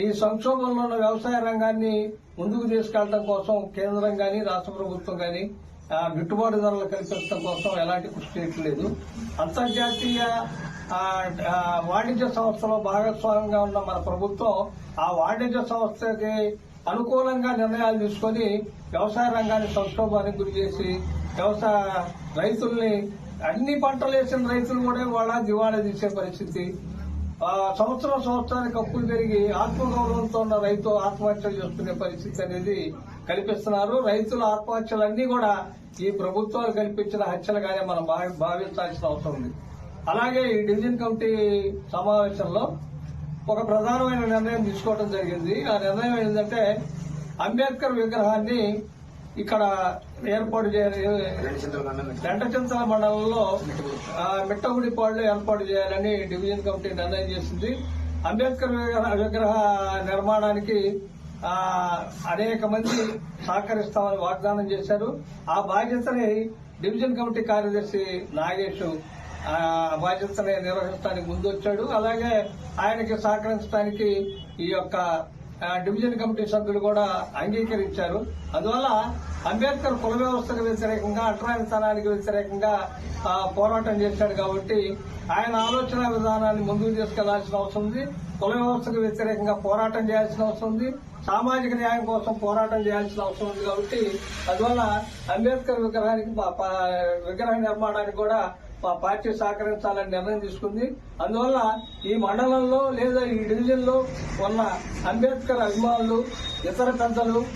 ఈ సంక్షోభంలో ఉన్న వ్యవసాయ రంగాన్ని ముందుకు తీసుకెళ్లడం కోసం కేంద్రం గాని రాష్ట్ర ప్రభుత్వం గాని గిట్టుబాటు ధరలు కల్పించడం కోసం ఎలాంటి కృషి చేయట్లేదు. అంతర్జాతీయ వాణిజ్య సంస్థలో భాగస్వామ్యంగా ఉన్న మన ప్రభుత్వం ఆ వాణిజ్య సంస్థకి అనుకూలంగా నిర్ణయాలు తీసుకుని వ్యవసాయ రంగాన్ని సంక్షోభానికి గురి చేసి రైతుల్ని అన్ని పంటలు వేసిన రైతులు కూడా ఇవాళ దివాళా తీసే పరిస్థితి. సంవత్సరానికి అప్పులు పెరిగి ఆత్మగౌరవంతో ఉన్న రైతు ఆత్మహత్యలు చేసుకునే పరిస్థితి అనేది కల్పిస్తున్నారు. రైతుల ఆత్మహత్యలన్నీ కూడా ఈ ప్రభుత్వాలు కల్పించిన హత్యలుగానే మనం భావించాల్సిన అవసరం ఉంది. అలాగే ఈ డివిజన్ కమిటీ సమావేశంలో ఒక ప్రధానమైన నిర్ణయం తీసుకోవడం జరిగింది. ఆ నిర్ణయం ఏంటంటే అంబేద్కర్ విగ్రహాన్ని ఇక్కడ ఏర్పాటు చేయాలి, రెంటచింతల మండలంలో మిట్టగుడిపాడులో ఏర్పాటు చేయాలని డివిజన్ కమిటీ నిర్ణయం చేసింది. అంబేద్కర్ విగ్రహ నిర్మాణానికి అనేక మంది సహకరిస్తామని వాగ్దానం చేశారు. ఆ బాధ్యతని డివిజన్ కమిటీ కార్యదర్శి నాగేష్ బాధ్యతని నిర్వహించడానికి ముందు వచ్చాడు. అలాగే ఆయనకి సహకరించడానికి ఈ యొక్క డివిజన్ కమిటీ సభ్యులు కూడా అంగీకరించారు. అందువల్ల అంబేద్కర్ కుల వ్యవస్థకు వ్యతిరేకంగా అట్రానితనానికి వ్యతిరేకంగా పోరాటం చేశాడు కాబట్టి ఆయన ఆలోచన విధానాన్ని ముందుకు తీసుకెళ్లాల్సిన అవసరం ఉంది. కుల వ్యవస్థకు వ్యతిరేకంగా పోరాటం చేయాల్సిన అవసరం ఉంది. సామాజిక న్యాయం కోసం పోరాటం చేయాల్సిన అవసరం ఉంది. కాబట్టి అందువల్ల అంబేద్కర్ విగ్రహ నిర్మాణానికి కూడా మా పార్టీ సహకరించాలని నిర్ణయం తీసుకుంది. అందువల్ల ఈ మండలంలో లేదా ఈ డివిజన్ లో ఉన్న అంబేద్కర్ అభిమానులు, ఇతర పెద్దలు